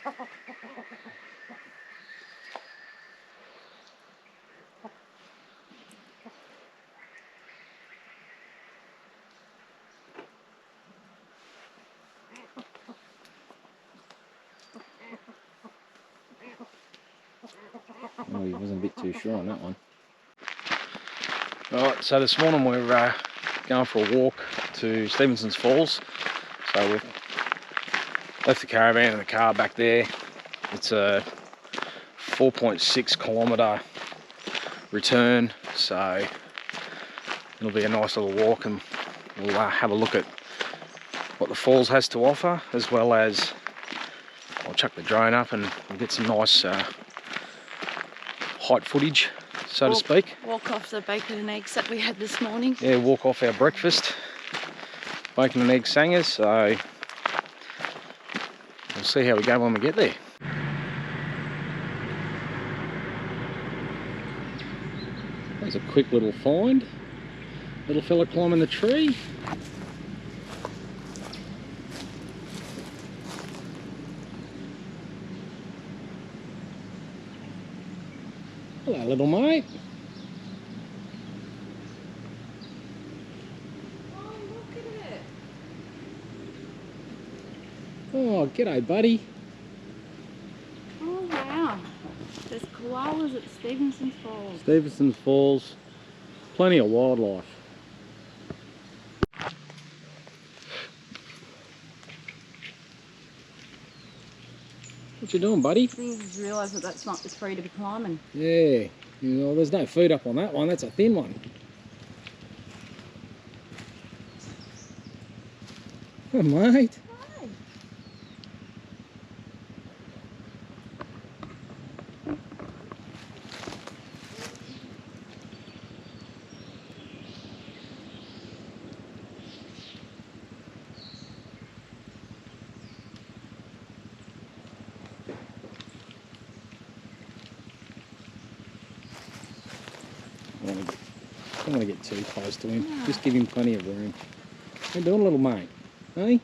Oh, he wasn't a bit too sure on that one. Alright, so this morning we're going for a walk to Stevensons Falls. So we've left the caravan in the car back there. It's a 4.6 kilometre return, so it'll be a nice little walk, and we'll have a look at what the falls has to offer, as well as I'll chuck the drone up and we'll get some nice height footage, so to speak. Walk off the bacon and eggs that we had this morning. Yeah, walk off our breakfast, bacon and egg sangers, so we'll see how we go when we get there. There's a quick little find. Little fella climbing the tree. Hello, little mate. Oh, look at it. Oh, g'day, buddy. Oh, wow. There's koalas at Stevensons Falls. Stevensons Falls, plenty of wildlife. What you doing, buddy? I think you just realised that that's not as free to be climbing. Yeah, well, there's no food up on that one, that's a thin one. Oh, mate. Hi. I don't want to get too close to him. No. Just give him plenty of room. How you doing, little mate? Hey?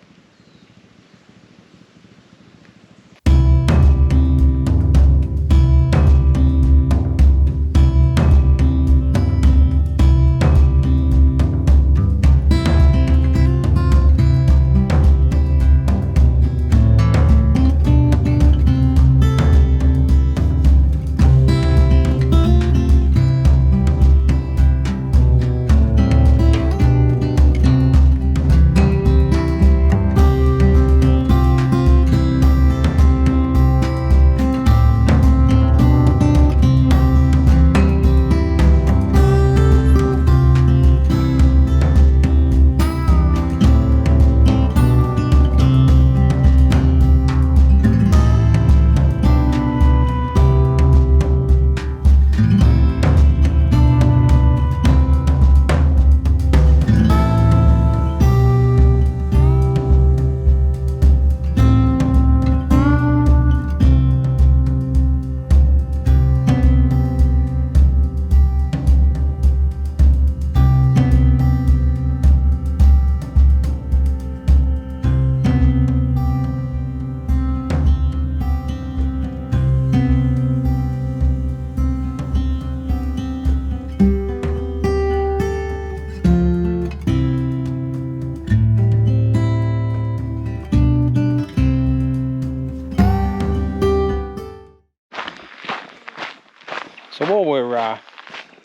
So while we're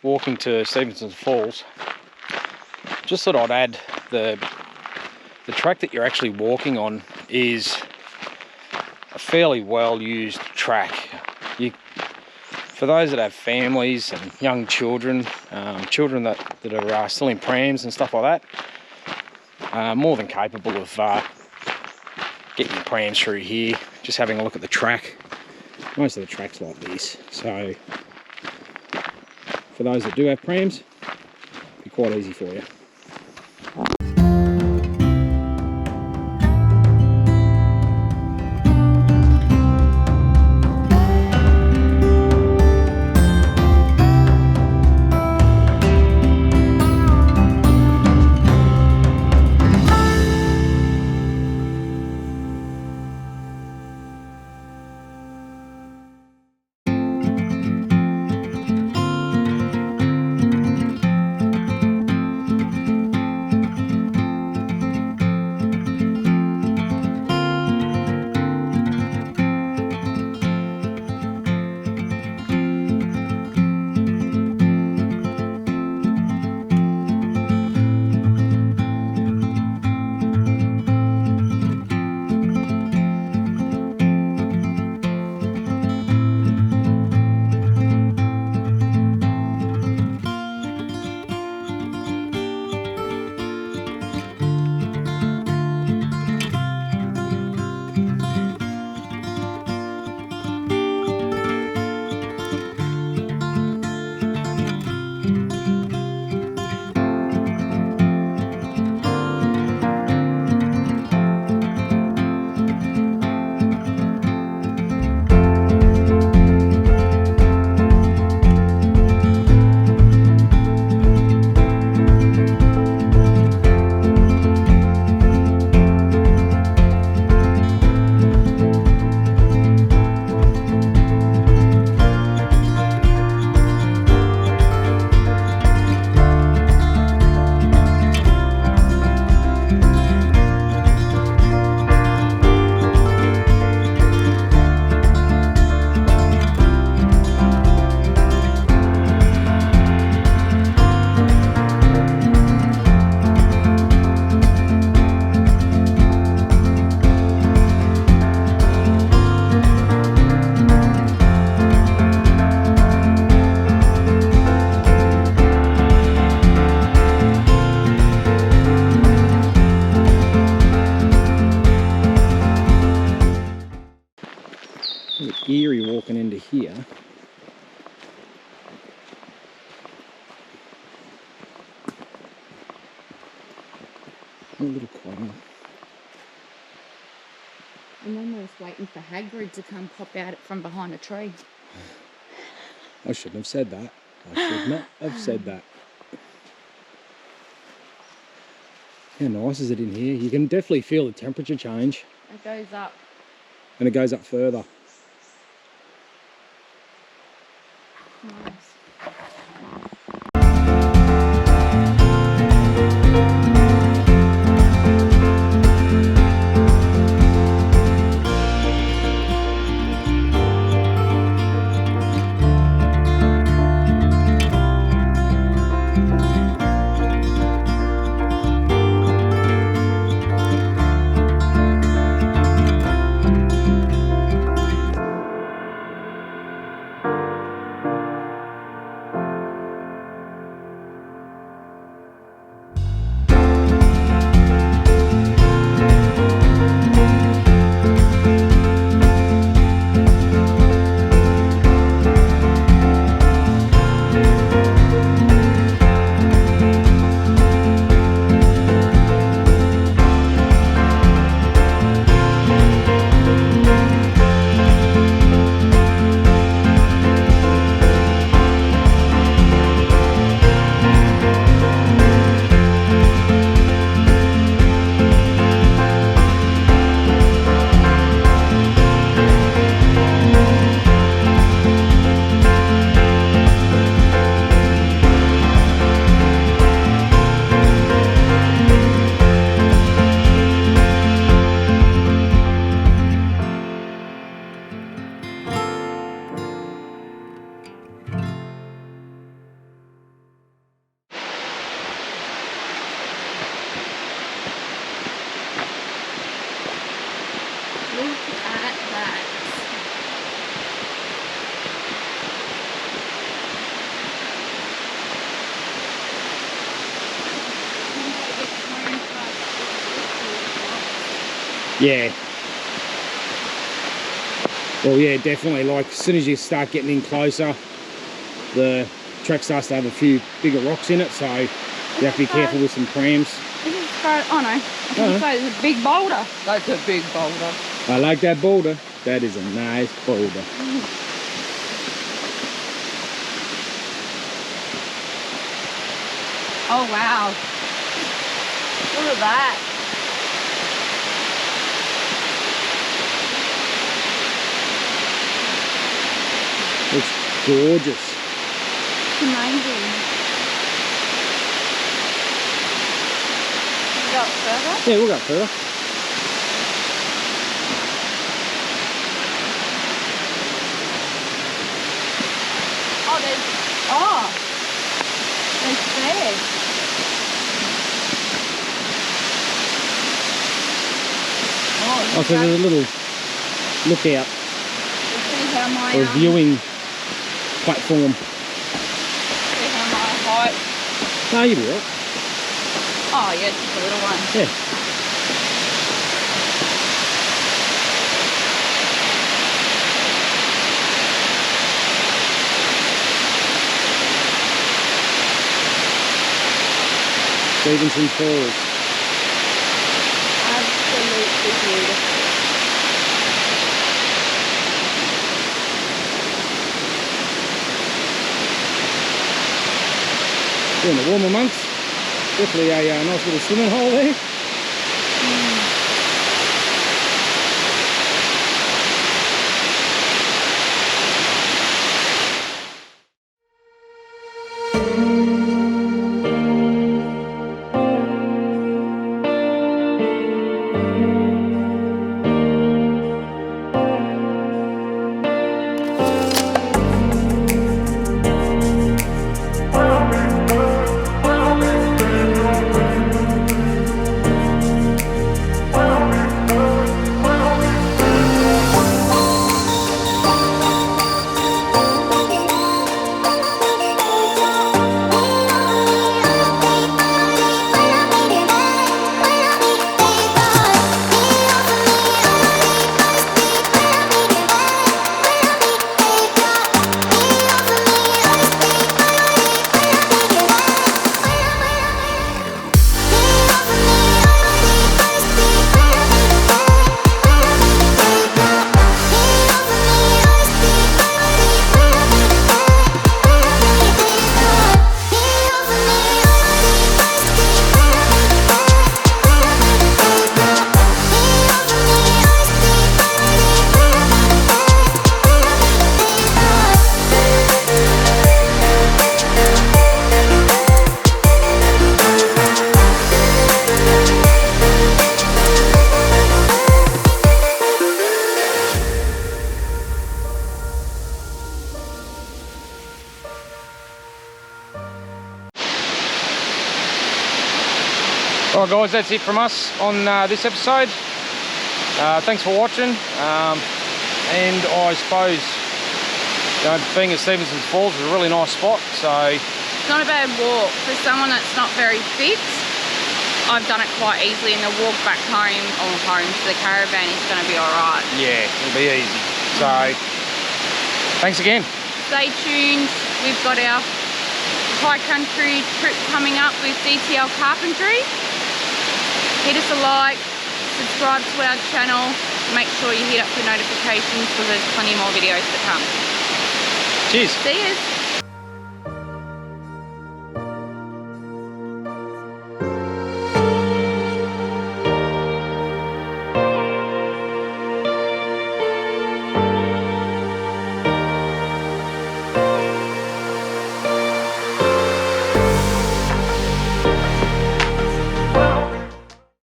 walking to Stevensons Falls, just thought I'd add the track that you're actually walking on is a fairly well used track. For those that have families and young children, children that are still in prams and stuff like that, more than capable of getting your prams through here, just having a look at the track. Most of the track's like this, so for those that do have prams, it'll be quite easy for you. A bit eerie walking into here. A little quiet. I'm almost waiting for Hagrid to come pop out from behind a tree. I shouldn't have said that. I should not have said that. How nice is it in here? You can definitely feel the temperature change. It goes up. And it goes up further. Nice. Yeah. Well, yeah, definitely. Like, as soon as you start getting in closer, the track starts to have a few bigger rocks in it, so you have to be careful with some prams. Oh no, I think so. It's a big boulder. That's a big boulder. I like that boulder. That is a nice boulder. Oh wow. Look at that. It's gorgeous. It's amazing. Go up further? Yeah, we'll go further. Oh, there's stairs. Oh, so there's a little lookout or viewing platform. See how my height. No, you'll be right. Oh yeah, it's just a little one. Yeah. Stevensons Falls. Absolutely beautiful. In the warmer months, definitely a nice little swimming hole there. Alright guys, that's it from us on this episode. Thanks for watching. And I suppose, you know, being at Stevensons Falls is a really nice spot, so... It's not a bad walk. For someone that's not very fit, I've done it quite easily, and the walk back home, or home to the caravan is going to be alright. Yeah, it'll be easy. So, thanks again. Stay tuned. We've got our high country trip coming up with DTL Carpentry. Hit us a like, subscribe to our channel, make sure you hit up the notifications because there's plenty more videos to come. Cheers. See you.